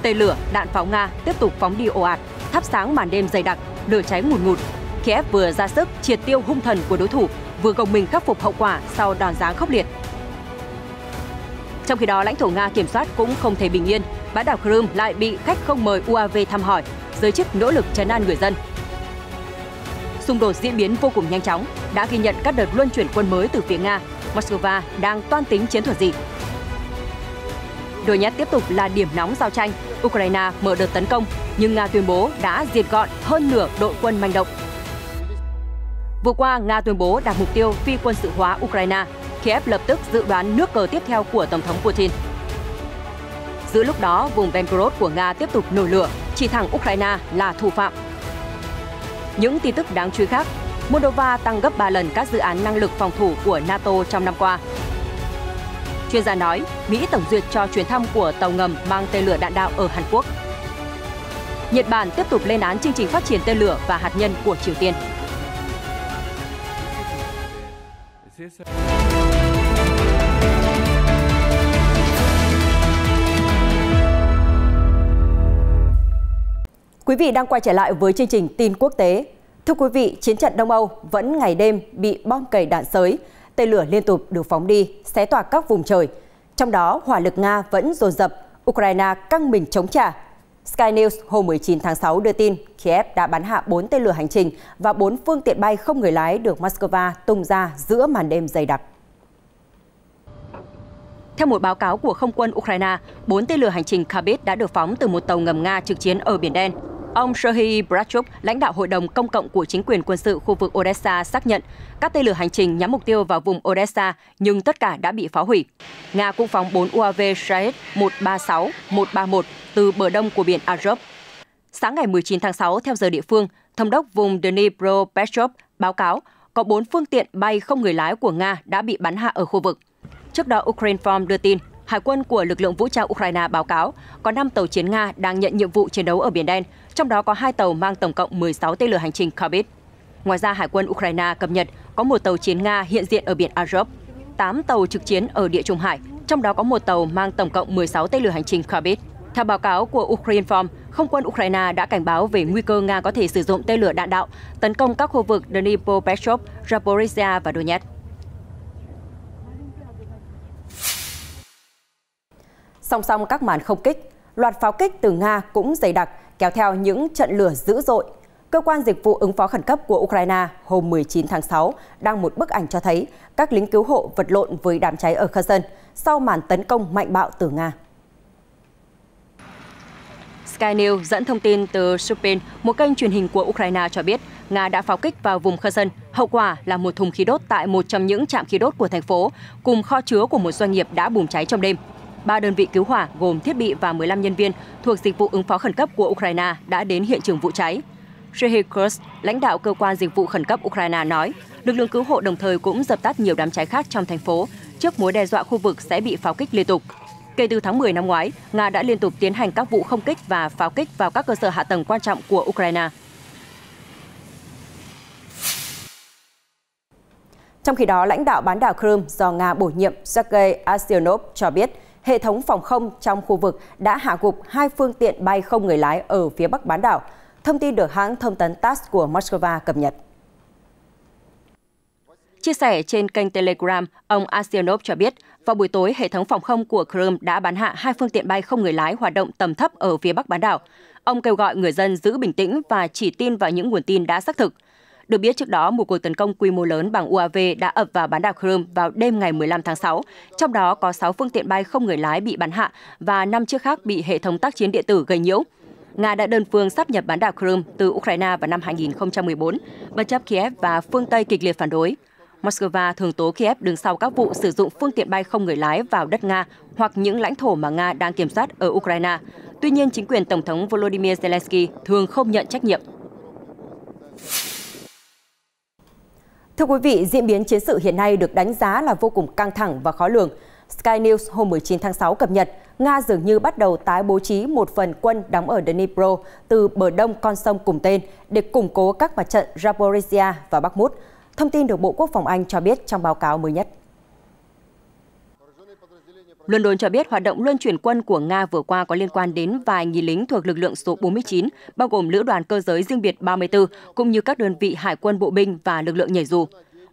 Tên lửa, đạn pháo Nga tiếp tục phóng đi ồ ạt, thắp sáng màn đêm dày đặc, lửa cháy ngùn ngụt. Kiev vừa ra sức triệt tiêu hung thần của đối thủ, vừa gồng mình khắc phục hậu quả sau đòn giáng khốc liệt. Trong khi đó, lãnh thổ Nga kiểm soát cũng không thể bình yên. Bán đảo Crimea lại bị khách không mời UAV thăm hỏi, giới chức nỗ lực trấn an người dân. Xung đột diễn biến vô cùng nhanh chóng, đã ghi nhận các đợt luân chuyển quân mới từ phía Nga. Moscow đang toan tính chiến thuật gì? Donetsk tiếp tục là điểm nóng giao tranh. Ukraine mở đợt tấn công, nhưng Nga tuyên bố đã diệt gọn hơn nửa đội quân manh động. Vừa qua, Nga tuyên bố đạt mục tiêu phi quân sự hóa Ukraine. Kiev lập tức dự đoán nước cờ tiếp theo của Tổng thống Putin. Giữa lúc đó, vùng Belgorod của Nga tiếp tục nổi lửa, chỉ thẳng Ukraine là thủ phạm. Những tin tức đáng chú ý khác, Moldova tăng gấp 3 lần các dự án năng lực phòng thủ của NATO trong năm qua. Chuyên gia nói, Mỹ tổng duyệt cho chuyến thăm của tàu ngầm mang tên lửa đạn đạo ở Hàn Quốc. Nhật Bản tiếp tục lên án chương trình phát triển tên lửa và hạt nhân của Triều Tiên. Quý vị đang quay trở lại với chương trình tin quốc tế. Thưa quý vị, chiến trận Đông Âu vẫn ngày đêm bị bom cày đạn sới, tên lửa liên tục được phóng đi, xé toạc các vùng trời. Trong đó, hỏa lực Nga vẫn dồn dập, Ukraine căng mình chống trả. Sky News hôm 19 tháng 6 đưa tin Kiev đã bắn hạ 4 tên lửa hành trình và 4 phương tiện bay không người lái được Moscow tung ra giữa màn đêm dày đặc. Theo một báo cáo của Không quân Ukraine, 4 tên lửa hành trình Khabit đã được phóng từ một tàu ngầm Nga trực chiến ở Biển Đen. Ông Serhiy Brachuk, lãnh đạo Hội đồng Công cộng của chính quyền quân sự khu vực Odessa xác nhận các tên lửa hành trình nhắm mục tiêu vào vùng Odessa nhưng tất cả đã bị phá hủy. Nga cũng phóng 4 UAV Shahed 136, 131 từ bờ đông của biển Azov. Sáng ngày 19 tháng 6, theo giờ địa phương, Thống đốc vùng Dnipropetrovsk báo cáo có 4 phương tiện bay không người lái của Nga đã bị bắn hạ ở khu vực. Trước đó, Ukrinform đưa tin, Hải quân của lực lượng vũ trang Ukraine báo cáo có 5 tàu chiến Nga đang nhận nhiệm vụ chiến đấu ở Biển Đen, trong đó có 2 tàu mang tổng cộng 16 tên lửa hành trình Khabit. Ngoài ra, Hải quân Ukraine cập nhật có 1 tàu chiến Nga hiện diện ở biển Azov, 8 tàu trực chiến ở Địa Trung Hải, trong đó có 1 tàu mang tổng cộng 16 tên lửa hành trình Khabit. Theo báo cáo của Ukrinform, Không quân Ukraine đã cảnh báo về nguy cơ Nga có thể sử dụng tên lửa đạn đạo tấn công các khu vực Dnipropetrovsk, Zaporizhia và Donetsk. Song song các màn không kích, loạt pháo kích từ Nga cũng dày đặc, kéo theo những trận lửa dữ dội. Cơ quan dịch vụ ứng phó khẩn cấp của Ukraine hôm 19 tháng 6 đăng một bức ảnh cho thấy các lính cứu hộ vật lộn với đám cháy ở Kherson sau màn tấn công mạnh bạo từ Nga. Sky News dẫn thông tin từ Supin, một kênh truyền hình của Ukraine cho biết Nga đã pháo kích vào vùng Kherson. Hậu quả là một thùng khí đốt tại một trong những trạm khí đốt của thành phố cùng kho chứa của một doanh nghiệp đã bùng cháy trong đêm. 3 đơn vị cứu hỏa gồm thiết bị và 15 nhân viên thuộc dịch vụ ứng phó khẩn cấp của Ukraine đã đến hiện trường vụ cháy. Serhiy Kursk, lãnh đạo cơ quan dịch vụ khẩn cấp Ukraine nói, lực lượng cứu hộ đồng thời cũng dập tắt nhiều đám cháy khác trong thành phố trước mối đe dọa khu vực sẽ bị pháo kích liên tục. Kể từ tháng 10 năm ngoái, Nga đã liên tục tiến hành các vụ không kích và pháo kích vào các cơ sở hạ tầng quan trọng của Ukraine. Trong khi đó, lãnh đạo bán đảo Crimea do Nga bổ nhiệm Sergei Aksyonov cho biết hệ thống phòng không trong khu vực đã hạ gục 2 phương tiện bay không người lái ở phía bắc bán đảo. Thông tin được hãng thông tấn TASS của Moscow cập nhật. Chia sẻ trên kênh Telegram, ông Aksyonov cho biết, vào buổi tối, hệ thống phòng không của Crimea đã bắn hạ 2 phương tiện bay không người lái hoạt động tầm thấp ở phía bắc bán đảo. Ông kêu gọi người dân giữ bình tĩnh và chỉ tin vào những nguồn tin đã xác thực. Được biết trước đó, một cuộc tấn công quy mô lớn bằng UAV đã ập vào bán đảo Crimea vào đêm ngày 15 tháng 6. Trong đó có 6 phương tiện bay không người lái bị bắn hạ và 5 chiếc khác bị hệ thống tác chiến điện tử gây nhiễu. Nga đã đơn phương sáp nhập bán đảo Crimea từ Ukraine vào năm 2014, bất chấp Kiev và phương Tây kịch liệt phản đối. Moscow thường tố Kiev đứng sau các vụ sử dụng phương tiện bay không người lái vào đất Nga hoặc những lãnh thổ mà Nga đang kiểm soát ở Ukraine. Tuy nhiên, chính quyền Tổng thống Volodymyr Zelensky thường không nhận trách nhiệm. Thưa quý vị, diễn biến chiến sự hiện nay được đánh giá là vô cùng căng thẳng và khó lường. Sky News hôm 19 tháng 6 cập nhật, Nga dường như bắt đầu tái bố trí một phần quân đóng ở Dnipro từ bờ đông con sông cùng tên để củng cố các mặt trận Zaporizhia và Bakhmut. Thông tin được Bộ Quốc phòng Anh cho biết trong báo cáo mới nhất. London cho biết hoạt động luân chuyển quân của Nga vừa qua có liên quan đến vài nghìn lính thuộc lực lượng số 49, bao gồm Lữ đoàn Cơ giới riêng biệt 34, cũng như các đơn vị hải quân bộ binh và lực lượng nhảy dù.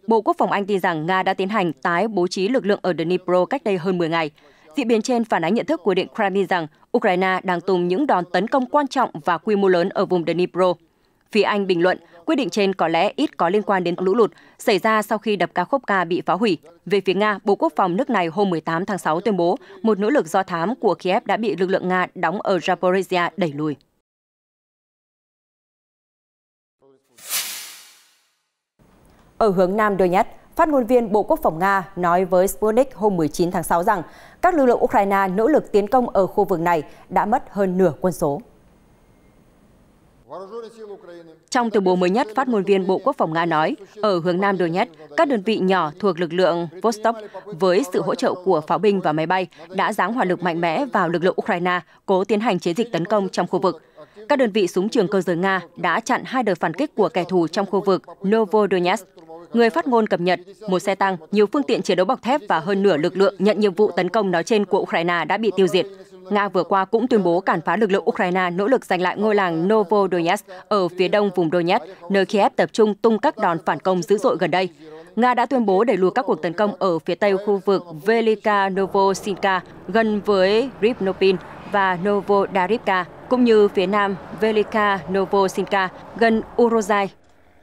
Bộ Quốc phòng Anh tin rằng Nga đã tiến hành tái bố trí lực lượng ở Dnipro cách đây hơn 10 ngày. Diễn biến trên phản ánh nhận thức của Điện Kremlin rằng Ukraine đang tung những đòn tấn công quan trọng và quy mô lớn ở vùng Dnipro. Phía Anh bình luận, quyết định trên có lẽ ít có liên quan đến lũ lụt xảy ra sau khi đập Kakhovka bị phá hủy. Về phía Nga, Bộ Quốc phòng nước này hôm 18 tháng 6 tuyên bố một nỗ lực do thám của Kiev đã bị lực lượng Nga đóng ở Zaporizhia đẩy lùi. Ở hướng Nam Donetsk, phát ngôn viên Bộ Quốc phòng Nga nói với Sputnik hôm 19 tháng 6 rằng các lực lượng Ukraine nỗ lực tiến công ở khu vực này đã mất hơn nửa quân số. Trong tuyên bố mới nhất, phát ngôn viên Bộ Quốc phòng Nga nói, ở hướng Nam Donetsk, các đơn vị nhỏ thuộc lực lượng Vostok với sự hỗ trợ của pháo binh và máy bay đã giáng hỏa lực mạnh mẽ vào lực lượng Ukraine cố tiến hành chiến dịch tấn công trong khu vực. Các đơn vị súng trường cơ giới Nga đã chặn 2 đợt phản kích của kẻ thù trong khu vực Novodonetsk. Người phát ngôn cập nhật, một xe tăng, nhiều phương tiện chiến đấu bọc thép và hơn nửa lực lượng nhận nhiệm vụ tấn công nói trên của Ukraine đã bị tiêu diệt. Nga vừa qua cũng tuyên bố cản phá lực lượng Ukraine nỗ lực giành lại ngôi làng Novodonetsk ở phía đông vùng Donetsk, nơi Kiev tập trung tung các đòn phản công dữ dội gần đây. Nga đã tuyên bố đẩy lùi các cuộc tấn công ở phía tây khu vực Velika Novosilka gần với Rivnopil và Novodarivka, cũng như phía nam Velika Novosilka gần Urozai.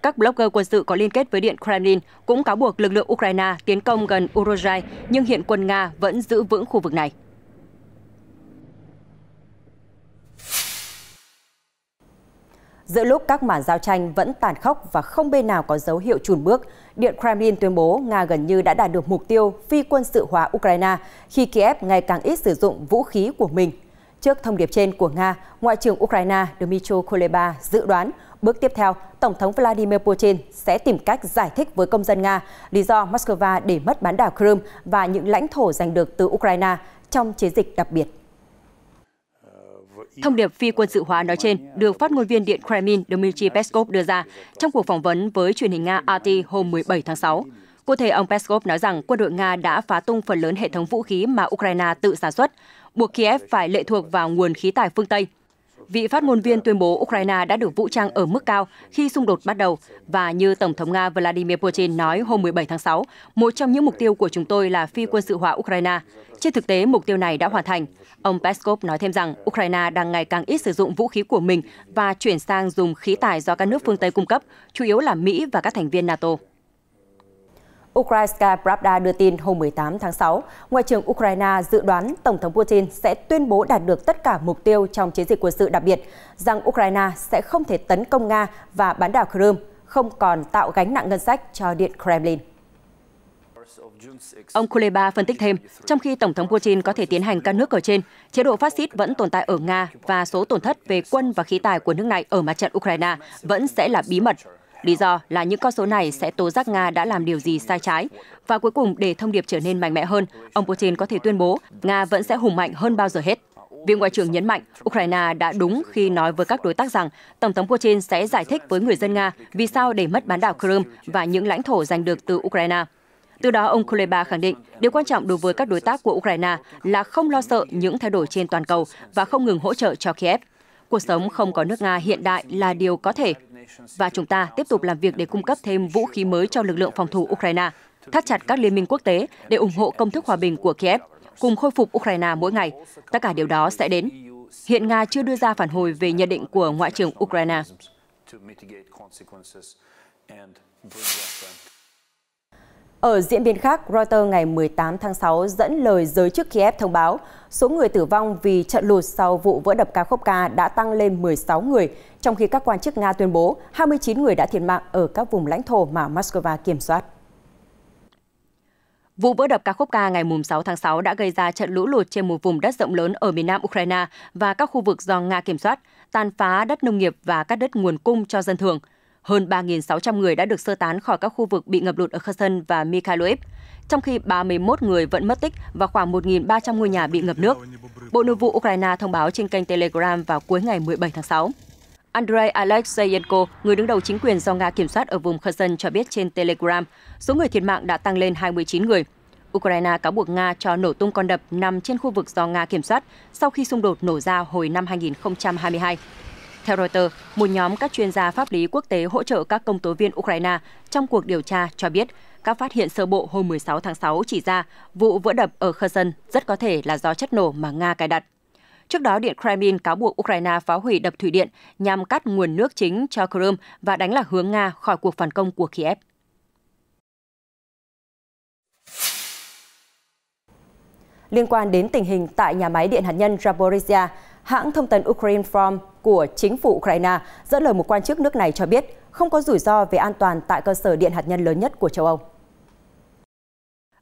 Các blogger quân sự có liên kết với Điện Kremlin cũng cáo buộc lực lượng Ukraine tiến công gần Urozai, nhưng hiện quân Nga vẫn giữ vững khu vực này. Giữa lúc các màn giao tranh vẫn tàn khốc và không bên nào có dấu hiệu chùn bước, Điện Kremlin tuyên bố Nga gần như đã đạt được mục tiêu phi quân sự hóa Ukraine khi Kiev ngày càng ít sử dụng vũ khí của mình. Trước thông điệp trên của Nga, Ngoại trưởng Ukraine Dmytro Kuleba dự đoán bước tiếp theo, Tổng thống Vladimir Putin sẽ tìm cách giải thích với công dân Nga lý do Moscow để mất bán đảo Crimea và những lãnh thổ giành được từ Ukraine trong chiến dịch đặc biệt. Thông điệp phi quân sự hóa nói trên được phát ngôn viên Điện Kremlin Dmitry Peskov đưa ra trong cuộc phỏng vấn với truyền hình Nga RT hôm 17 tháng 6. Cụ thể, ông Peskov nói rằng quân đội Nga đã phá tung phần lớn hệ thống vũ khí mà Ukraine tự sản xuất, buộc Kiev phải lệ thuộc vào nguồn khí tài phương Tây. Vị phát ngôn viên tuyên bố Ukraine đã được vũ trang ở mức cao khi xung đột bắt đầu và như Tổng thống Nga Vladimir Putin nói hôm 17 tháng 6, một trong những mục tiêu của chúng tôi là phi quân sự hóa Ukraine. Trên thực tế, mục tiêu này đã hoàn thành. Ông Peskov nói thêm rằng Ukraine đang ngày càng ít sử dụng vũ khí của mình và chuyển sang dùng khí tài do các nước phương Tây cung cấp, chủ yếu là Mỹ và các thành viên NATO. Ukrainska Pravda đưa tin hôm 18 tháng 6, Ngoại trưởng Ukraine dự đoán Tổng thống Putin sẽ tuyên bố đạt được tất cả mục tiêu trong chiến dịch quân sự đặc biệt, rằng Ukraine sẽ không thể tấn công Nga và bán đảo Crimea, không còn tạo gánh nặng ngân sách cho Điện Kremlin. Ông Kuleba phân tích thêm, trong khi Tổng thống Putin có thể tiến hành các nước ở trên, chế độ phát xít vẫn tồn tại ở Nga và số tổn thất về quân và khí tài của nước này ở mặt trận Ukraine vẫn sẽ là bí mật. Lý do là những con số này sẽ tố giác Nga đã làm điều gì sai trái. Và cuối cùng, để thông điệp trở nên mạnh mẽ hơn, ông Putin có thể tuyên bố Nga vẫn sẽ hùng mạnh hơn bao giờ hết. Vị Ngoại trưởng nhấn mạnh, Ukraine đã đúng khi nói với các đối tác rằng Tổng thống Putin sẽ giải thích với người dân Nga vì sao để mất bán đảo Crimea và những lãnh thổ giành được từ Ukraine. Từ đó, ông Kuleba khẳng định, điều quan trọng đối với các đối tác của Ukraine là không lo sợ những thay đổi trên toàn cầu và không ngừng hỗ trợ cho Kiev. Cuộc sống không có nước Nga hiện đại là điều có thể. Và chúng ta tiếp tục làm việc để cung cấp thêm vũ khí mới cho lực lượng phòng thủ Ukraine, thắt chặt các liên minh quốc tế để ủng hộ công thức hòa bình của Kiev, cùng khôi phục Ukraine mỗi ngày. Tất cả điều đó sẽ đến. Hiện Nga chưa đưa ra phản hồi về nhận định của Ngoại trưởng Ukraine. Ở diễn biến khác, Reuters ngày 18 tháng 6 dẫn lời giới chức Kiev thông báo số người tử vong vì trận lụt sau vụ vỡ đập Kakhovka đã tăng lên 16 người, trong khi các quan chức Nga tuyên bố 29 người đã thiệt mạng ở các vùng lãnh thổ mà Moscow kiểm soát. Vụ vỡ đập Kakhovka ngày 6 tháng 6 đã gây ra trận lũ lụt trên một vùng đất rộng lớn ở miền nam Ukraine và các khu vực do Nga kiểm soát, tàn phá đất nông nghiệp và cắt đứt nguồn cung cho dân thường. Hơn 3.600 người đã được sơ tán khỏi các khu vực bị ngập lụt ở Kherson và Mykolaiv, trong khi 31 người vẫn mất tích và khoảng 1.300 ngôi nhà bị ngập nước. Bộ Nội vụ Ukraine thông báo trên kênh Telegram vào cuối ngày 17 tháng 6. Andrei Alexeyenko, người đứng đầu chính quyền do Nga kiểm soát ở vùng Kherson cho biết trên Telegram, số người thiệt mạng đã tăng lên 29 người. Ukraine cáo buộc Nga cho nổ tung con đập nằm trên khu vực do Nga kiểm soát sau khi xung đột nổ ra hồi năm 2022. Theo Reuters, một nhóm các chuyên gia pháp lý quốc tế hỗ trợ các công tố viên Ukraine trong cuộc điều tra cho biết các phát hiện sơ bộ hôm 16 tháng 6 chỉ ra vụ vỡ đập ở Kherson rất có thể là do chất nổ mà Nga cài đặt. Trước đó, Điện Kremlin cáo buộc Ukraine phá hủy đập thủy điện nhằm cắt nguồn nước chính cho Crimea và đánh lạc hướng Nga khỏi cuộc phản công của Kiev. Liên quan đến tình hình tại nhà máy điện hạt nhân Zaporizhia, hãng thông tấn Ukrinform của chính phủ Ukraine dẫn lời một quan chức nước này cho biết không có rủi ro về an toàn tại cơ sở điện hạt nhân lớn nhất của châu Âu.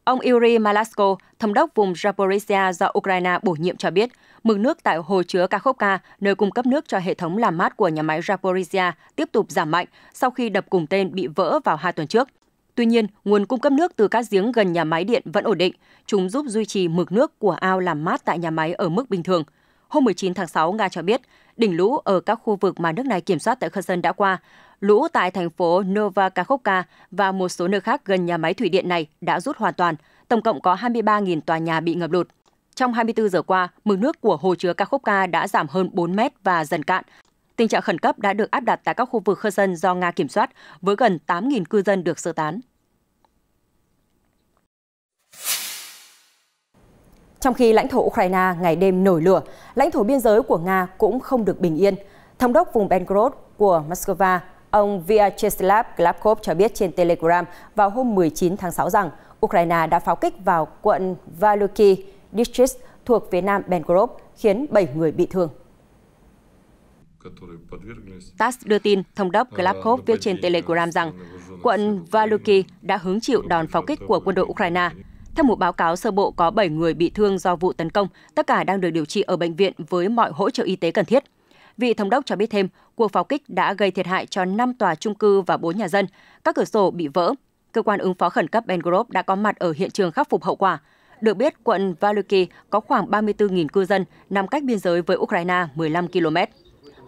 Ông Yuri Malasko, thống đốc vùng Zaporizhia do Ukraine bổ nhiệm cho biết, mực nước tại hồ chứa Kakhovka, nơi cung cấp nước cho hệ thống làm mát của nhà máy Zaporizhia, tiếp tục giảm mạnh sau khi đập cùng tên bị vỡ vào 2 tuần trước. Tuy nhiên, nguồn cung cấp nước từ các giếng gần nhà máy điện vẫn ổn định. Chúng giúp duy trì mực nước của ao làm mát tại nhà máy ở mức bình thường. Hôm 19 tháng 6, Nga cho biết, đỉnh lũ ở các khu vực mà nước này kiểm soát tại Kherson đã qua. Lũ tại thành phố Novakakhovka và một số nơi khác gần nhà máy thủy điện này đã rút hoàn toàn. Tổng cộng có 23.000 tòa nhà bị ngập lụt. Trong 24 giờ qua, mực nước của hồ chứa Kakhovka đã giảm hơn 4 mét và dần cạn. Tình trạng khẩn cấp đã được áp đặt tại các khu vực Kherson do Nga kiểm soát, với gần 8.000 cư dân được sơ tán. Trong khi lãnh thổ Ukraine ngày đêm nổi lửa, lãnh thổ biên giới của Nga cũng không được bình yên. Thống đốc vùng Belgorod của Moscow, ông Vyacheslav Gladkov cho biết trên Telegram vào hôm 19 tháng 6 rằng Ukraine đã pháo kích vào quận Velyky District thuộc phía nam Belgorod, khiến 7 người bị thương. TASS đưa tin, thống đốc Gladkov viết trên Telegram rằng quận Velyky đã hứng chịu đòn pháo kích của quân đội Ukraine. Theo một báo cáo sơ bộ, có 7 người bị thương do vụ tấn công, tất cả đang được điều trị ở bệnh viện với mọi hỗ trợ y tế cần thiết. Vị thống đốc cho biết thêm, cuộc pháo kích đã gây thiệt hại cho 5 tòa chung cư và 4 nhà dân, các cửa sổ bị vỡ. Cơ quan ứng phó khẩn cấp Belgorod đã có mặt ở hiện trường khắc phục hậu quả. Được biết, quận Velyky có khoảng 34.000 cư dân, nằm cách biên giới với Ukraine 15 km.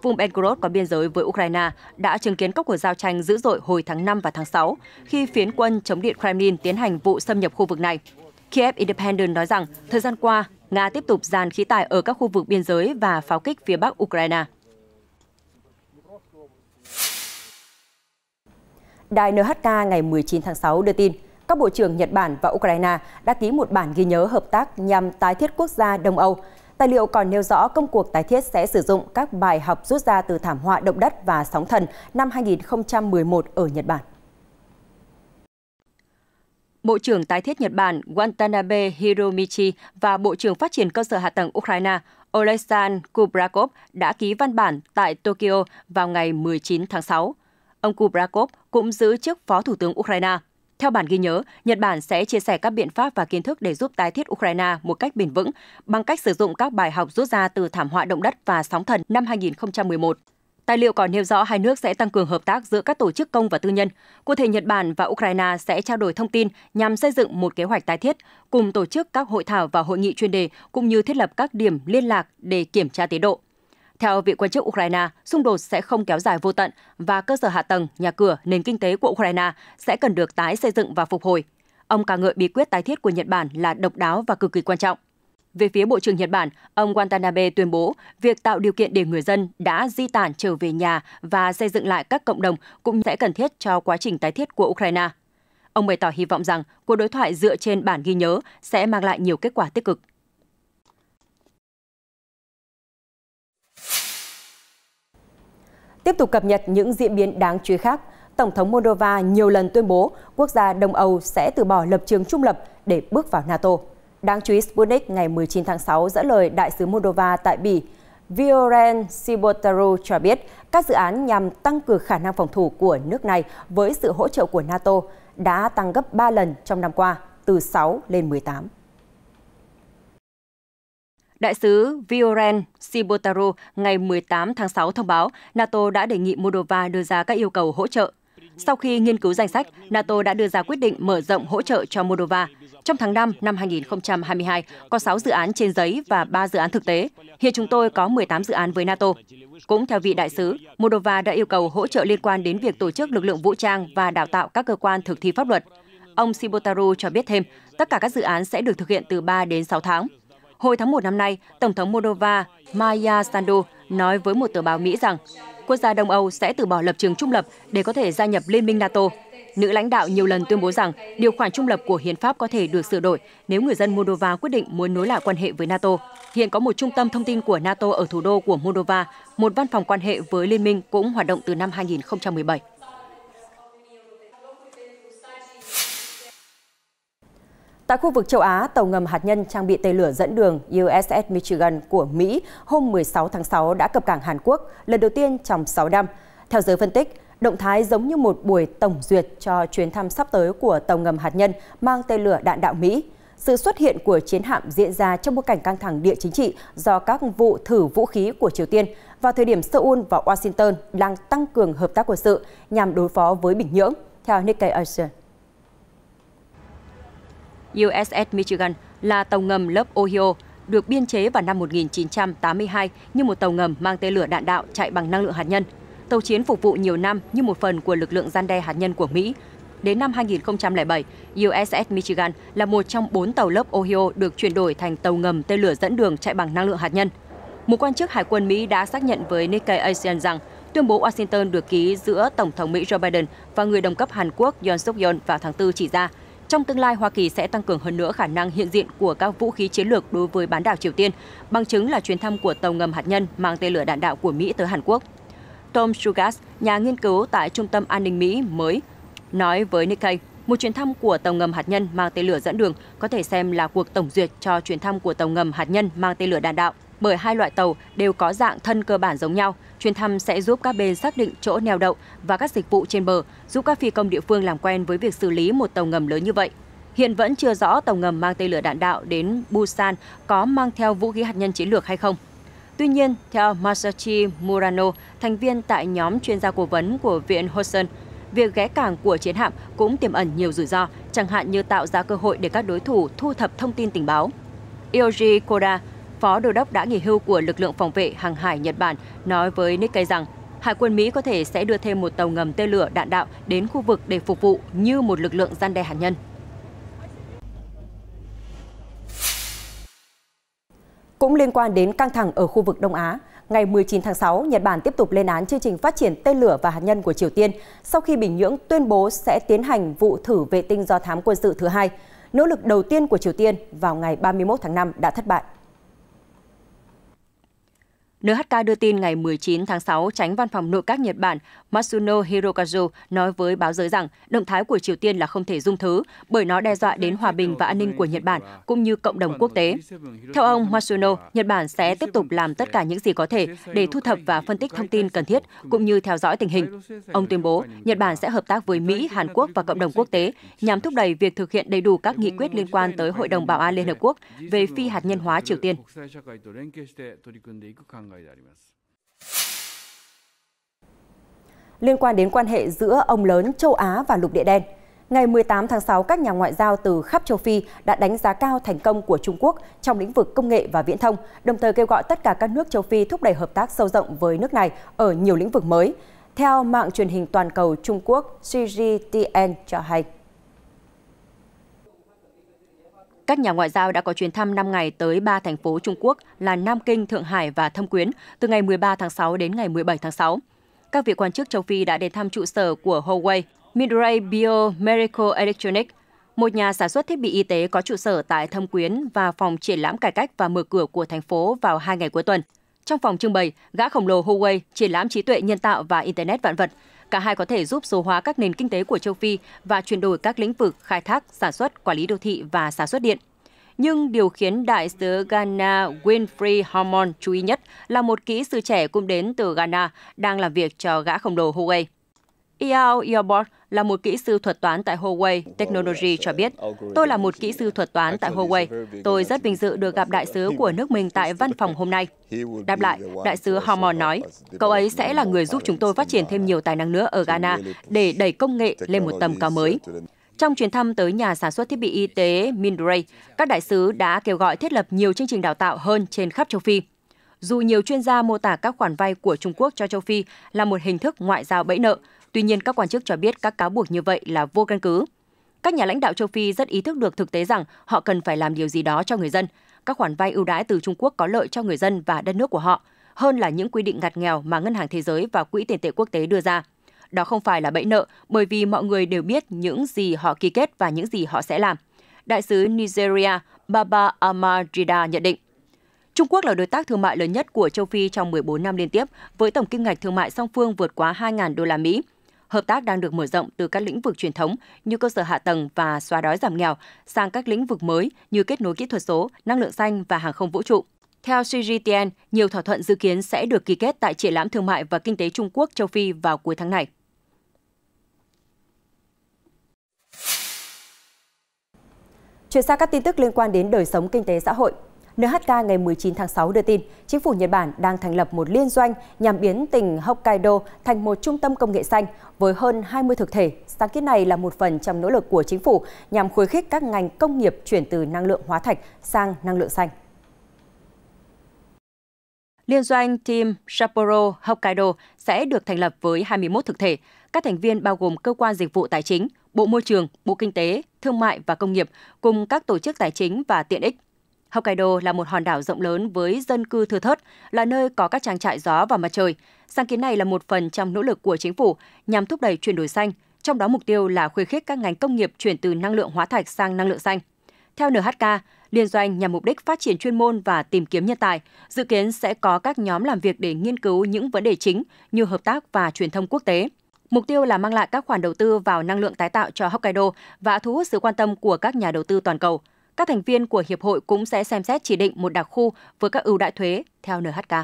Vùng Belgorod có biên giới với Ukraine đã chứng kiến các cuộc giao tranh dữ dội hồi tháng 5 và tháng 6, khi phiến quân chống Điện Kremlin tiến hành vụ xâm nhập khu vực này. Kiev Independent nói rằng, thời gian qua, Nga tiếp tục dàn khí tài ở các khu vực biên giới và pháo kích phía bắc Ukraine. Đài NHK ngày 19 tháng 6 đưa tin, các bộ trưởng Nhật Bản và Ukraine đã ký một bản ghi nhớ hợp tác nhằm tái thiết quốc gia Đông Âu. Tài liệu còn nêu rõ công cuộc tái thiết sẽ sử dụng các bài học rút ra từ thảm họa động đất và sóng thần năm 2011 ở Nhật Bản. Bộ trưởng tái thiết Nhật Bản Watanabe Hiromichi và Bộ trưởng Phát triển cơ sở hạ tầng Ukraine Oleksandr Kubrakov đã ký văn bản tại Tokyo vào ngày 19 tháng 6. Ông Kubrakov cũng giữ chức Phó Thủ tướng Ukraine. Theo bản ghi nhớ, Nhật Bản sẽ chia sẻ các biện pháp và kiến thức để giúp tái thiết Ukraine một cách bền vững bằng cách sử dụng các bài học rút ra từ thảm họa động đất và sóng thần năm 2011. Tài liệu còn nêu rõ hai nước sẽ tăng cường hợp tác giữa các tổ chức công và tư nhân. Cụ thể, Nhật Bản và Ukraine sẽ trao đổi thông tin nhằm xây dựng một kế hoạch tái thiết, cùng tổ chức các hội thảo và hội nghị chuyên đề, cũng như thiết lập các điểm liên lạc để kiểm tra tiến độ. Theo vị quan chức Ukraine, xung đột sẽ không kéo dài vô tận và cơ sở hạ tầng, nhà cửa, nền kinh tế của Ukraine sẽ cần được tái xây dựng và phục hồi. Ông ca ngợi bí quyết tái thiết của Nhật Bản là độc đáo và cực kỳ quan trọng. Về phía Bộ trưởng Nhật Bản, ông Watanabe tuyên bố việc tạo điều kiện để người dân đã di tản trở về nhà và xây dựng lại các cộng đồng cũng sẽ cần thiết cho quá trình tái thiết của Ukraine. Ông bày tỏ hy vọng rằng cuộc đối thoại dựa trên bản ghi nhớ sẽ mang lại nhiều kết quả tích cực. Tiếp tục cập nhật những diễn biến đáng chú ý khác, Tổng thống Moldova nhiều lần tuyên bố quốc gia Đông Âu sẽ từ bỏ lập trường trung lập để bước vào NATO. Đáng chú ý, Sputnik ngày 19 tháng 6 dẫn lời Đại sứ Moldova tại Bỉ, Viorel Sibotaru cho biết các dự án nhằm tăng cường khả năng phòng thủ của nước này với sự hỗ trợ của NATO đã tăng gấp 3 lần trong năm qua, từ 6 lên 18. Đại sứ Viorel Sibotaru ngày 18 tháng 6 thông báo NATO đã đề nghị Moldova đưa ra các yêu cầu hỗ trợ. Sau khi nghiên cứu danh sách, NATO đã đưa ra quyết định mở rộng hỗ trợ cho Moldova. Trong tháng 5 năm 2022, có 6 dự án trên giấy và 3 dự án thực tế. Hiện chúng tôi có 18 dự án với NATO. Cũng theo vị đại sứ, Moldova đã yêu cầu hỗ trợ liên quan đến việc tổ chức lực lượng vũ trang và đào tạo các cơ quan thực thi pháp luật. Ông Sibotaru cho biết thêm, tất cả các dự án sẽ được thực hiện từ 3 đến 6 tháng. Hồi tháng 1 năm nay, Tổng thống Moldova Maia Sandu nói với một tờ báo Mỹ rằng quốc gia Đông Âu sẽ từ bỏ lập trường trung lập để có thể gia nhập Liên minh NATO. Nữ lãnh đạo nhiều lần tuyên bố rằng điều khoản trung lập của hiến pháp có thể được sửa đổi nếu người dân Moldova quyết định muốn nối lại quan hệ với NATO. Hiện có một trung tâm thông tin của NATO ở thủ đô của Moldova, một văn phòng quan hệ với Liên minh cũng hoạt động từ năm 2017. Tại khu vực châu Á, tàu ngầm hạt nhân trang bị tên lửa dẫn đường USS Michigan của Mỹ hôm 16 tháng 6 đã cập cảng Hàn Quốc lần đầu tiên trong 6 năm. Theo giới phân tích, động thái giống như một buổi tổng duyệt cho chuyến thăm sắp tới của tàu ngầm hạt nhân mang tên lửa đạn đạo Mỹ. Sự xuất hiện của chiến hạm diễn ra trong bối cảnh căng thẳng địa chính trị do các vụ thử vũ khí của Triều Tiên vào thời điểm Seoul và Washington đang tăng cường hợp tác quân sự nhằm đối phó với Bình Nhưỡng, theo Nikkei Asia. USS Michigan là tàu ngầm lớp Ohio, được biên chế vào năm 1982 như một tàu ngầm mang tên lửa đạn đạo chạy bằng năng lượng hạt nhân. Tàu chiến phục vụ nhiều năm như một phần của lực lượng răn đe hạt nhân của Mỹ. Đến năm 2007, USS Michigan là một trong 4 tàu lớp Ohio được chuyển đổi thành tàu ngầm tên lửa dẫn đường chạy bằng năng lượng hạt nhân. Một quan chức Hải quân Mỹ đã xác nhận với Nikkei Asian rằng tuyên bố Washington được ký giữa Tổng thống Mỹ Joe Biden và người đồng cấp Hàn Quốc Yoon suk yeol vào tháng 4 chỉ ra, trong tương lai, Hoa Kỳ sẽ tăng cường hơn nữa khả năng hiện diện của các vũ khí chiến lược đối với bán đảo Triều Tiên, bằng chứng là chuyến thăm của tàu ngầm hạt nhân mang tên lửa đạn đạo của Mỹ tới Hàn Quốc. Tom Sugas, nhà nghiên cứu tại Trung tâm An ninh Mỹ mới, nói với Nikkei, một chuyến thăm của tàu ngầm hạt nhân mang tên lửa dẫn đường có thể xem là cuộc tổng duyệt cho chuyến thăm của tàu ngầm hạt nhân mang tên lửa đạn đạo, bởi hai loại tàu đều có dạng thân cơ bản giống nhau. Chuyến thăm sẽ giúp các bên xác định chỗ neo đậu và các dịch vụ trên bờ, giúp các phi công địa phương làm quen với việc xử lý một tàu ngầm lớn như vậy. Hiện vẫn chưa rõ tàu ngầm mang tên lửa đạn đạo đến Busan có mang theo vũ khí hạt nhân chiến lược hay không. Tuy nhiên, theo Masashi Murano, thành viên tại nhóm chuyên gia cố vấn của Viện Hudson, việc ghé cảng của chiến hạm cũng tiềm ẩn nhiều rủi ro, chẳng hạn như tạo ra cơ hội để các đối thủ thu thập thông tin tình báo. Yoji Koda, Phó Đô đốc đã nghỉ hưu của lực lượng phòng vệ hàng hải Nhật Bản, nói với Nikkei rằng Hải quân Mỹ có thể sẽ đưa thêm một tàu ngầm tên lửa đạn đạo đến khu vực để phục vụ như một lực lượng răn đe hạt nhân. Cũng liên quan đến căng thẳng ở khu vực Đông Á, ngày 19 tháng 6, Nhật Bản tiếp tục lên án chương trình phát triển tên lửa và hạt nhân của Triều Tiên sau khi Bình Nhưỡng tuyên bố sẽ tiến hành vụ thử vệ tinh do thám quân sự thứ hai. Nỗ lực đầu tiên của Triều Tiên vào ngày 31 tháng 5 đã thất bại. NHK đưa tin ngày 19 tháng 6, Chánh Văn phòng Nội các Nhật Bản Matsuno Hirokazu nói với báo giới rằng động thái của Triều Tiên là không thể dung thứ bởi nó đe dọa đến hòa bình và an ninh của Nhật Bản cũng như cộng đồng quốc tế. Theo ông Matsuno, Nhật Bản sẽ tiếp tục làm tất cả những gì có thể để thu thập và phân tích thông tin cần thiết cũng như theo dõi tình hình. Ông tuyên bố Nhật Bản sẽ hợp tác với Mỹ, Hàn Quốc và cộng đồng quốc tế nhằm thúc đẩy việc thực hiện đầy đủ các nghị quyết liên quan tới Hội đồng Bảo an Liên Hợp Quốc về phi hạt nhân hóa Triều Tiên. Liên quan đến quan hệ giữa ông lớn châu Á và lục địa đen, ngày 18 tháng 6, các nhà ngoại giao từ khắp châu Phi đã đánh giá cao thành công của Trung Quốc trong lĩnh vực công nghệ và viễn thông, đồng thời kêu gọi tất cả các nước châu Phi thúc đẩy hợp tác sâu rộng với nước này ở nhiều lĩnh vực mới. Theo mạng truyền hình toàn cầu Trung Quốc CGTN cho hay, các nhà ngoại giao đã có chuyến thăm 5 ngày tới 3 thành phố Trung Quốc là Nam Kinh, Thượng Hải và Thâm Quyến từ ngày 13 tháng 6 đến ngày 17 tháng 6. Các vị quan chức châu Phi đã đến thăm trụ sở của Huawei, Midray Biomedical Electronics, một nhà sản xuất thiết bị y tế có trụ sở tại Thâm Quyến và phòng triển lãm cải cách và mở cửa của thành phố vào 2 ngày cuối tuần. Trong phòng trưng bày, gã khổng lồ Huawei triển lãm trí tuệ nhân tạo và Internet vạn vật. Cả hai có thể giúp số hóa các nền kinh tế của châu Phi và chuyển đổi các lĩnh vực khai thác, sản xuất, quản lý đô thị và sản xuất điện. Nhưng điều khiến đại sứ Ghana Winfrey Harmon chú ý nhất là một kỹ sư trẻ cũng đến từ Ghana đang làm việc cho gã khổng lồ Huawei. Iao Iobot là một kỹ sư thuật toán tại Huawei Technology cho biết, tôi là một kỹ sư thuật toán tại Huawei. Tôi rất vinh dự được gặp đại sứ của nước mình tại văn phòng hôm nay. Đáp lại, đại sứ Harmon nói, cậu ấy sẽ là người giúp chúng tôi phát triển thêm nhiều tài năng nữa ở Ghana để đẩy công nghệ lên một tầm cao mới. Trong chuyến thăm tới nhà sản xuất thiết bị y tế Midray, các đại sứ đã kêu gọi thiết lập nhiều chương trình đào tạo hơn trên khắp châu Phi. Dù nhiều chuyên gia mô tả các khoản vay của Trung Quốc cho châu Phi là một hình thức ngoại giao bẫy nợ, tuy nhiên các quan chức cho biết các cáo buộc như vậy là vô căn cứ. Các nhà lãnh đạo châu Phi rất ý thức được thực tế rằng họ cần phải làm điều gì đó cho người dân. Các khoản vay ưu đãi từ Trung Quốc có lợi cho người dân và đất nước của họ, hơn là những quy định ngặt nghèo mà Ngân hàng Thế giới và Quỹ tiền tệ quốc tế đưa ra. Đó không phải là bẫy nợ, bởi vì mọi người đều biết những gì họ ký kết và những gì họ sẽ làm. Đại sứ Nigeria Baba Amarjida nhận định. Trung Quốc là đối tác thương mại lớn nhất của châu Phi trong 14 năm liên tiếp, với tổng kim ngạch thương mại song phương vượt quá 2.000 đô la Mỹ. Hợp tác đang được mở rộng từ các lĩnh vực truyền thống như cơ sở hạ tầng và xóa đói giảm nghèo sang các lĩnh vực mới như kết nối kỹ thuật số, năng lượng xanh và hàng không vũ trụ. Theo CGTN, nhiều thỏa thuận dự kiến sẽ được ký kết tại Triển lãm Thương mại và Kinh tế Trung Quốc châu Phi vào cuối tháng này. Chuyển sang các tin tức liên quan đến đời sống kinh tế xã hội. NHK ngày 19 tháng 6 đưa tin, chính phủ Nhật Bản đang thành lập một liên doanh nhằm biến tỉnh Hokkaido thành một trung tâm công nghệ xanh với hơn 20 thực thể. Sáng kiến này là một phần trong nỗ lực của chính phủ nhằm khuyến khích các ngành công nghiệp chuyển từ năng lượng hóa thạch sang năng lượng xanh. Liên doanh Team Sapporo Hokkaido sẽ được thành lập với 21 thực thể. Các thành viên bao gồm Cơ quan Dịch vụ Tài chính, Bộ Môi trường, Bộ Kinh tế, Thương mại và Công nghiệp, cùng các tổ chức tài chính và tiện ích. Hokkaido là một hòn đảo rộng lớn với dân cư thưa thớt, là nơi có các trang trại gió và mặt trời. Sáng kiến này là một phần trong nỗ lực của chính phủ nhằm thúc đẩy chuyển đổi xanh, trong đó mục tiêu là khuyến khích các ngành công nghiệp chuyển từ năng lượng hóa thạch sang năng lượng xanh. Theo NHK, liên doanh nhằm mục đích phát triển chuyên môn và tìm kiếm nhân tài, dự kiến sẽ có các nhóm làm việc để nghiên cứu những vấn đề chính như hợp tác và truyền thông quốc tế. Mục tiêu là mang lại các khoản đầu tư vào năng lượng tái tạo cho Hokkaido và thu hút sự quan tâm của các nhà đầu tư toàn cầu. Các thành viên của hiệp hội cũng sẽ xem xét chỉ định một đặc khu với các ưu đãi thuế theo NHK.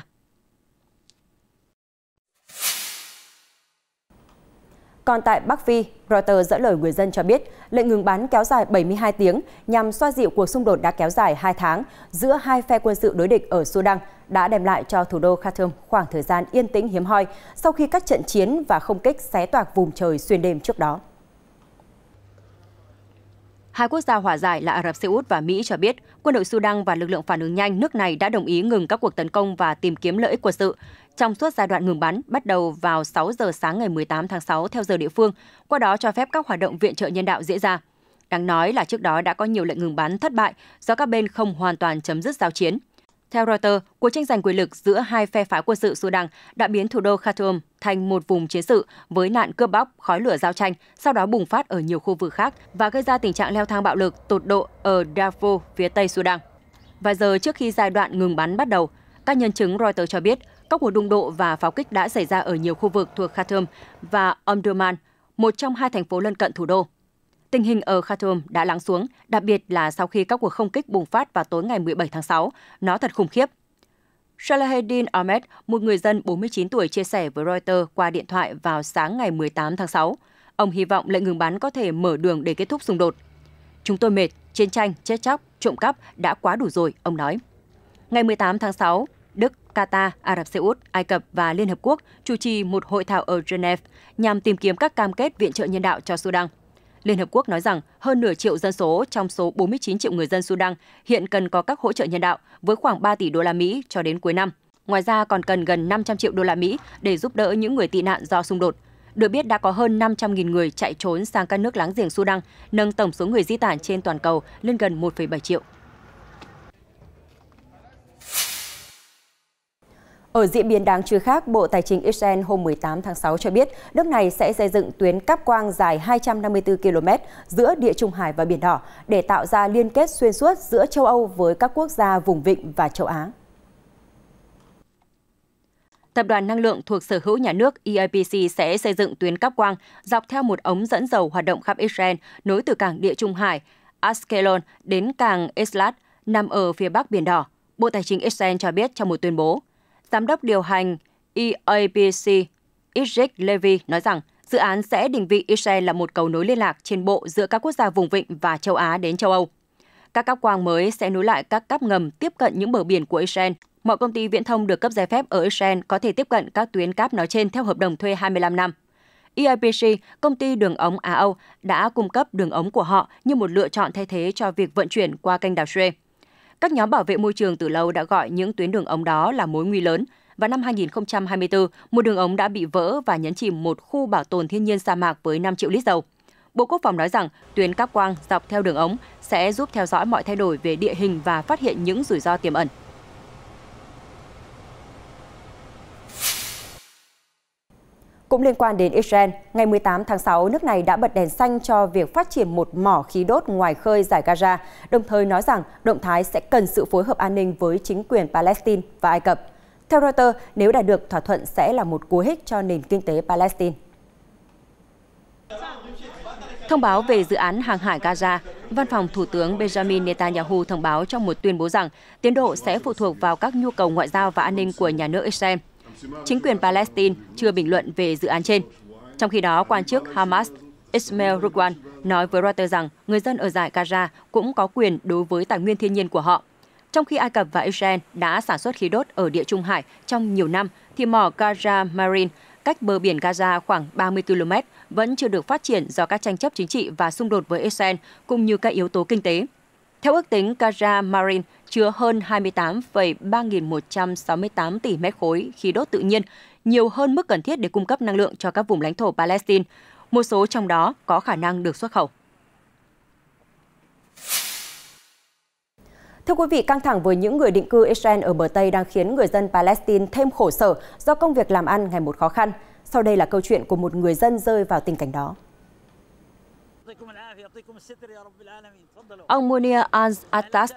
Còn tại Bắc Phi, Reuters dẫn lời người dân cho biết lệnh ngừng bắn kéo dài 72 tiếng nhằm xoa dịu cuộc xung đột đã kéo dài 2 tháng giữa hai phe quân sự đối địch ở Sudan đã đem lại cho thủ đô Khartoum khoảng thời gian yên tĩnh hiếm hoi sau khi các trận chiến và không kích xé toạc vùng trời xuyên đêm trước đó. Hai quốc gia hòa giải là Ả Rập Xê Út và Mỹ cho biết quân đội Sudan và lực lượng phản ứng nhanh nước này đã đồng ý ngừng các cuộc tấn công và tìm kiếm lợi ích quân sự trong suốt giai đoạn ngừng bắn bắt đầu vào 6 giờ sáng ngày 18 tháng 6 theo giờ địa phương, qua đó cho phép các hoạt động viện trợ nhân đạo diễn ra. Đáng nói là trước đó đã có nhiều lệnh ngừng bắn thất bại do các bên không hoàn toàn chấm dứt giao chiến. Theo Reuters, cuộc tranh giành quyền lực giữa hai phe phái quân sự Sudan đã biến thủ đô Khartoum thành một vùng chiến sự với nạn cướp bóc, khói lửa giao tranh, sau đó bùng phát ở nhiều khu vực khác và gây ra tình trạng leo thang bạo lực tột độ ở Darfur, phía Tây Sudan. Vài giờ trước khi giai đoạn ngừng bắn bắt đầu, các nhân chứng Reuters cho biết các cuộc đụng độ và pháo kích đã xảy ra ở nhiều khu vực thuộc Khartoum và Omdurman, một trong hai thành phố lân cận thủ đô. Tình hình ở Khartoum đã lắng xuống, đặc biệt là sau khi các cuộc không kích bùng phát vào tối ngày 17 tháng 6. Nó thật khủng khiếp. Salaheddin Ahmed, một người dân 49 tuổi chia sẻ với Reuters qua điện thoại vào sáng ngày 18 tháng 6. Ông hy vọng lệnh ngừng bắn có thể mở đường để kết thúc xung đột. Chúng tôi mệt, chiến tranh, chết chóc, trộm cắp đã quá đủ rồi, ông nói. Ngày 18 tháng 6, Đức, Qatar, Ả Rập Xê Út, Ai Cập và Liên Hợp Quốc chủ trì một hội thảo ở Geneva nhằm tìm kiếm các cam kết viện trợ nhân đạo cho Sudan. Liên Hợp Quốc nói rằng hơn nửa triệu dân số trong số 49 triệu người dân Sudan hiện cần có các hỗ trợ nhân đạo với khoảng 3 tỷ đô la Mỹ cho đến cuối năm. Ngoài ra còn cần gần 500 triệu đô la Mỹ để giúp đỡ những người tị nạn do xung đột. Được biết đã có hơn 500.000 người chạy trốn sang các nước láng giềng Sudan, nâng tổng số người di tản trên toàn cầu lên gần 1,7 triệu. Ở diễn biến đáng chú ý khác, Bộ Tài chính Israel hôm 18 tháng 6 cho biết nước này sẽ xây dựng tuyến cáp quang dài 254 km giữa Địa Trung Hải và Biển Đỏ để tạo ra liên kết xuyên suốt giữa châu Âu với các quốc gia vùng vịnh và châu Á. Tập đoàn năng lượng thuộc sở hữu nhà nước EIPC sẽ xây dựng tuyến cáp quang dọc theo một ống dẫn dầu hoạt động khắp Israel nối từ cảng Địa Trung Hải, Ashkelon đến cảng Eilat nằm ở phía bắc Biển Đỏ. Bộ Tài chính Israel cho biết trong một tuyên bố. Giám đốc điều hành EIPC Isaac Levy nói rằng dự án sẽ định vị Israel là một cầu nối liên lạc trên bộ giữa các quốc gia vùng vịnh và châu Á đến châu Âu. Các cáp quang mới sẽ nối lại các cáp ngầm tiếp cận những bờ biển của Israel. Mọi công ty viễn thông được cấp giấy phép ở Israel có thể tiếp cận các tuyến cáp nói trên theo hợp đồng thuê 25 năm. EIPC, công ty đường ống Á Âu, đã cung cấp đường ống của họ như một lựa chọn thay thế cho việc vận chuyển qua kênh đảo Suez. Các nhóm bảo vệ môi trường từ lâu đã gọi những tuyến đường ống đó là mối nguy lớn. Vào năm 2024, một đường ống đã bị vỡ và nhấn chìm một khu bảo tồn thiên nhiên sa mạc với 5 triệu lít dầu. Bộ Quốc phòng nói rằng tuyến cáp quang dọc theo đường ống sẽ giúp theo dõi mọi thay đổi về địa hình và phát hiện những rủi ro tiềm ẩn. Cũng liên quan đến Israel, ngày 18 tháng 6, nước này đã bật đèn xanh cho việc phát triển một mỏ khí đốt ngoài khơi Dải Gaza, đồng thời nói rằng động thái sẽ cần sự phối hợp an ninh với chính quyền Palestine và Ai Cập. Theo Reuters, nếu đạt được thỏa thuận sẽ là một cú hích cho nền kinh tế Palestine. Thông báo về dự án hàng hải Gaza, Văn phòng Thủ tướng Benjamin Netanyahu thông báo trong một tuyên bố rằng tiến độ sẽ phụ thuộc vào các nhu cầu ngoại giao và an ninh của nhà nước Israel. Chính quyền Palestine chưa bình luận về dự án trên. Trong khi đó, quan chức Hamas Ismail Rukwan nói với Reuters rằng người dân ở Dải Gaza cũng có quyền đối với tài nguyên thiên nhiên của họ. Trong khi Ai Cập và Israel đã sản xuất khí đốt ở Địa Trung Hải trong nhiều năm, thì mỏ Gaza Marine cách bờ biển Gaza khoảng 30 km vẫn chưa được phát triển do các tranh chấp chính trị và xung đột với Israel cũng như các yếu tố kinh tế. Theo ước tính, Gaza Marine chứa hơn 28,3.168 tỷ mét khối khí đốt tự nhiên, nhiều hơn mức cần thiết để cung cấp năng lượng cho các vùng lãnh thổ Palestine. Một số trong đó có khả năng được xuất khẩu. Thưa quý vị, căng thẳng với những người định cư Israel ở bờ Tây đang khiến người dân Palestine thêm khổ sở do công việc làm ăn ngày một khó khăn. Sau đây là câu chuyện của một người dân rơi vào tình cảnh đó. Ông Munir Al-Attas,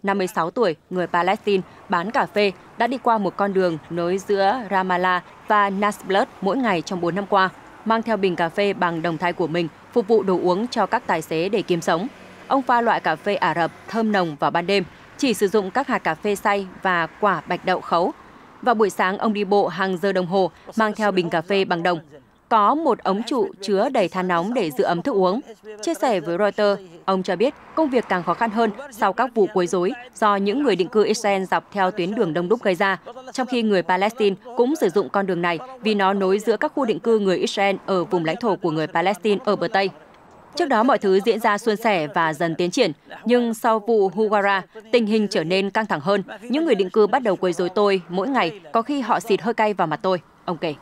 56 tuổi, người Palestine, bán cà phê, đã đi qua một con đường nối giữa Ramallah và Nablus mỗi ngày trong 4 năm qua, mang theo bình cà phê bằng đồng thay của mình, phục vụ đồ uống cho các tài xế để kiếm sống. Ông pha loại cà phê Ả Rập thơm nồng vào ban đêm, chỉ sử dụng các hạt cà phê xay và quả bạch đậu khấu. Vào buổi sáng, ông đi bộ hàng giờ đồng hồ, mang theo bình cà phê bằng đồng. Có một ống trụ chứa đầy than nóng để giữ ấm thức uống. Chia sẻ với Reuters, ông cho biết công việc càng khó khăn hơn sau các vụ quấy rối do những người định cư Israel dọc theo tuyến đường đông đúc gây ra, trong khi người Palestine cũng sử dụng con đường này vì nó nối giữa các khu định cư người Israel ở vùng lãnh thổ của người Palestine ở bờ Tây. Trước đó mọi thứ diễn ra suôn sẻ và dần tiến triển, nhưng sau vụ Huwara, tình hình trở nên căng thẳng hơn. Những người định cư bắt đầu quấy rối tôi mỗi ngày, có khi họ xịt hơi cay vào mặt tôi, ông kể.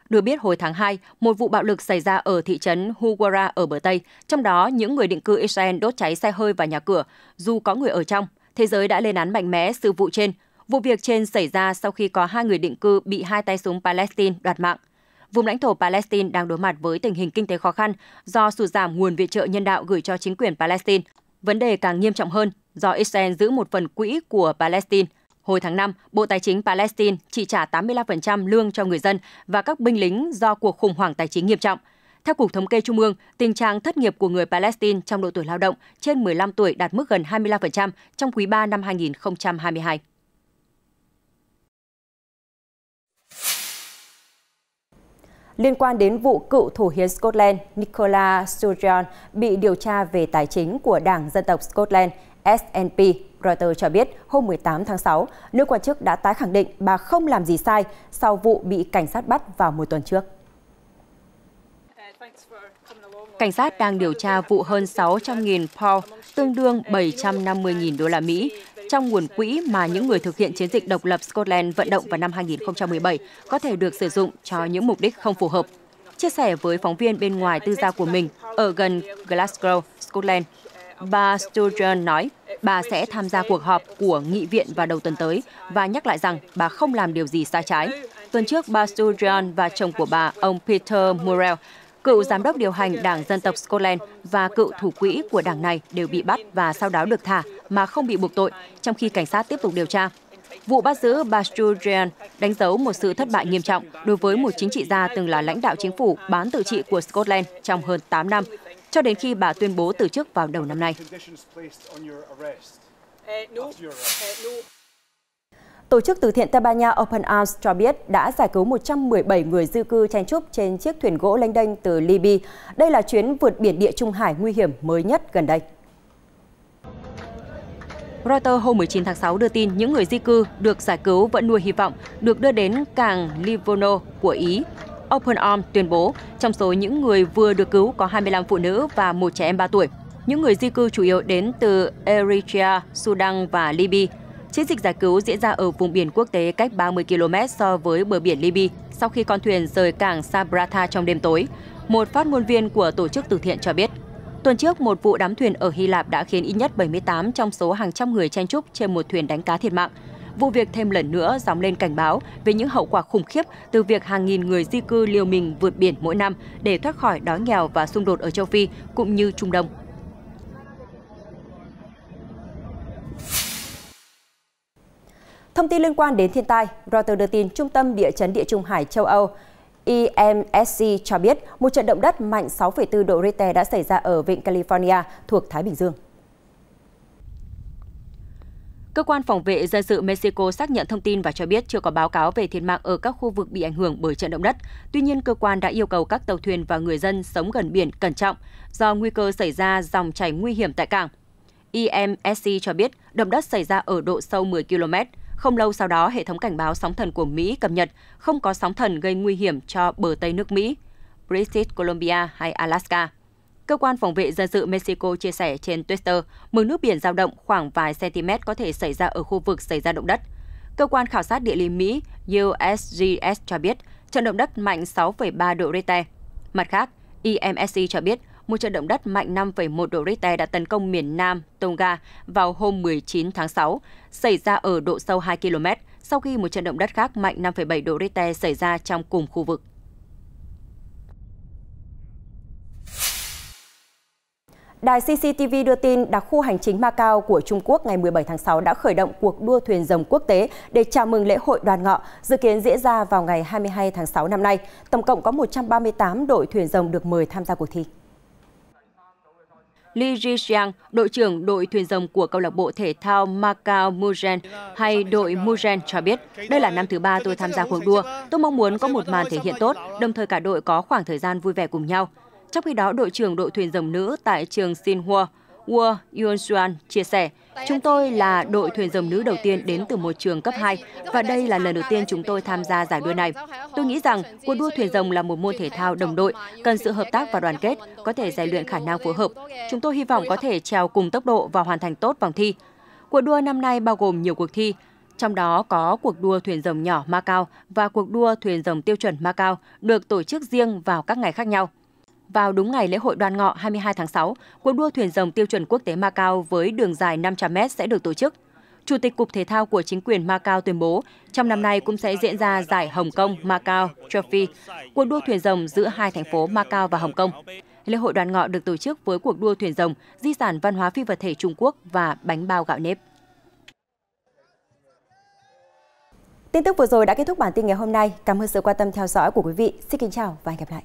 Được biết, hồi tháng 2, một vụ bạo lực xảy ra ở thị trấn Huwara ở bờ Tây, trong đó những người định cư Israel đốt cháy xe hơi và nhà cửa, dù có người ở trong. Thế giới đã lên án mạnh mẽ sự vụ trên. Vụ việc trên xảy ra sau khi có 2 người định cư bị 2 tay súng Palestine đoạt mạng. Vùng lãnh thổ Palestine đang đối mặt với tình hình kinh tế khó khăn do sụt giảm nguồn viện trợ nhân đạo gửi cho chính quyền Palestine. Vấn đề càng nghiêm trọng hơn do Israel giữ một phần quỹ của Palestine. Hồi tháng 5, Bộ Tài chính Palestine chỉ trả 85% lương cho người dân và các binh lính do cuộc khủng hoảng tài chính nghiêm trọng. Theo Cục Thống kê Trung ương, tình trạng thất nghiệp của người Palestine trong độ tuổi lao động trên 15 tuổi đạt mức gần 25% trong quý 3 năm 2022. Liên quan đến vụ cựu thủ hiến Scotland Nicola Sturgeon bị điều tra về tài chính của Đảng Dân tộc Scotland SNP, Reuters cho biết hôm 18 tháng 6, nữ quan chức đã tái khẳng định bà không làm gì sai sau vụ bị cảnh sát bắt vào một tuần trước. Cảnh sát đang điều tra vụ hơn 600.000 pound, tương đương 750.000 đô la Mỹ, trong nguồn quỹ mà những người thực hiện chiến dịch độc lập Scotland vận động vào năm 2017 có thể được sử dụng cho những mục đích không phù hợp. Chia sẻ với phóng viên bên ngoài tư gia của mình ở gần Glasgow, Scotland, bà Sturgeon nói bà sẽ tham gia cuộc họp của nghị viện vào đầu tuần tới và nhắc lại rằng bà không làm điều gì sai trái. Tuần trước, bà Sturgeon và chồng của bà, ông Peter Murrell, cựu giám đốc điều hành Đảng Dân tộc Scotland và cựu thủ quỹ của đảng này đều bị bắt và sau đó được thả mà không bị buộc tội, trong khi cảnh sát tiếp tục điều tra. Vụ bắt giữ bà Sturgeon đánh dấu một sự thất bại nghiêm trọng đối với một chính trị gia từng là lãnh đạo chính phủ bán tự trị của Scotland trong hơn 8 năm, cho đến khi bà tuyên bố từ chức vào đầu năm nay. Tổ chức từ thiện Tây Ban Nha Open Arms cho biết đã giải cứu 117 người di cư chen chúc trên chiếc thuyền gỗ lênh đênh từ Libya. Đây là chuyến vượt biển Địa Trung Hải nguy hiểm mới nhất gần đây. Reuters hôm 19 tháng 6 đưa tin những người di cư được giải cứu vẫn nuôi hy vọng được đưa đến cảng Livorno của Ý. Open Arms tuyên bố trong số những người vừa được cứu có 25 phụ nữ và một trẻ em 3 tuổi. Những người di cư chủ yếu đến từ Eritrea, Sudan và Libya. Chiến dịch giải cứu diễn ra ở vùng biển quốc tế cách 30 km so với bờ biển Libya sau khi con thuyền rời cảng Sabratha trong đêm tối. một phát ngôn viên của tổ chức từ thiện cho biết. Tuần trước, một vụ đắm thuyền ở Hy Lạp đã khiến ít nhất 78 trong số hàng trăm người chen chúc trên một thuyền đánh cá thiệt mạng. Vụ việc thêm lần nữa gióng lên cảnh báo về những hậu quả khủng khiếp từ việc hàng nghìn người di cư liều mình vượt biển mỗi năm để thoát khỏi đói nghèo và xung đột ở châu Phi cũng như Trung Đông. Thông tin liên quan đến thiên tai, Reuters đưa tin Trung tâm Địa chấn Địa Trung Hải châu Âu EMSC cho biết một trận động đất mạnh 6,4 độ Richter đã xảy ra ở vịnh California thuộc Thái Bình Dương. Cơ quan phòng vệ dân sự Mexico xác nhận thông tin và cho biết chưa có báo cáo về thiệt mạng ở các khu vực bị ảnh hưởng bởi trận động đất. Tuy nhiên, cơ quan đã yêu cầu các tàu thuyền và người dân sống gần biển cẩn trọng do nguy cơ xảy ra dòng chảy nguy hiểm tại cảng. EMSC cho biết động đất xảy ra ở độ sâu 10 km. Không lâu sau đó, hệ thống cảnh báo sóng thần của Mỹ cập nhật không có sóng thần gây nguy hiểm cho bờ Tây nước Mỹ, British Columbia hay Alaska. Cơ quan phòng vệ dân sự Mexico chia sẻ trên Twitter, mực nước biển dao động khoảng vài cm có thể xảy ra ở khu vực xảy ra động đất. Cơ quan khảo sát địa lý Mỹ USGS cho biết trận động đất mạnh 6,3 độ Richter. Mặt khác, EMSC cho biết một trận động đất mạnh 5,1 độ Richter đã tấn công miền Nam Tonga vào hôm 19 tháng 6, xảy ra ở độ sâu 2 km, sau khi một trận động đất khác mạnh 5,7 độ Richter xảy ra trong cùng khu vực. Đài CCTV đưa tin đặc khu hành chính Macau của Trung Quốc ngày 17 tháng 6 đã khởi động cuộc đua thuyền rồng quốc tế để chào mừng lễ hội Đoan Ngọ, dự kiến diễn ra vào ngày 22 tháng 6 năm nay. Tổng cộng có 138 đội thuyền rồng được mời tham gia cuộc thi. Li Jixiang, đội trưởng đội thuyền rồng của câu lạc bộ thể thao Macau Mugen hay đội Mugen cho biết, đây là năm thứ 3 tôi tham gia cuộc đua. Tôi mong muốn có một màn thể hiện tốt, đồng thời cả đội có khoảng thời gian vui vẻ cùng nhau. Trong khi đó, đội trưởng đội thuyền rồng nữ tại trường Xinhua, Wu Yuanxuan chia sẻ, chúng tôi là đội thuyền rồng nữ đầu tiên đến từ một trường cấp 2 và đây là lần đầu tiên chúng tôi tham gia giải đua này. Tôi nghĩ rằng cuộc đua thuyền rồng là một môn thể thao đồng đội, cần sự hợp tác và đoàn kết, có thể rèn luyện khả năng phối hợp. Chúng tôi hy vọng có thể trèo cùng tốc độ và hoàn thành tốt vòng thi. Cuộc đua năm nay bao gồm nhiều cuộc thi, trong đó có cuộc đua thuyền rồng nhỏ Macau và cuộc đua thuyền rồng tiêu chuẩn Macau được tổ chức riêng vào các ngày khác nhau. Vào đúng ngày lễ hội Đoan Ngọ 22 tháng 6, cuộc đua thuyền rồng tiêu chuẩn quốc tế Macau với đường dài 500m sẽ được tổ chức. Chủ tịch Cục Thể thao của chính quyền Macau tuyên bố, trong năm nay cũng sẽ diễn ra giải Hồng Kông Macau Trophy, cuộc đua thuyền rồng giữa hai thành phố Macau và Hồng Kông. Lễ hội Đoan Ngọ được tổ chức với cuộc đua thuyền rồng, di sản văn hóa phi vật thể Trung Quốc và bánh bao gạo nếp. Tin tức vừa rồi đã kết thúc bản tin ngày hôm nay. Cảm ơn sự quan tâm theo dõi của quý vị. Xin kính chào và hẹn gặp lại.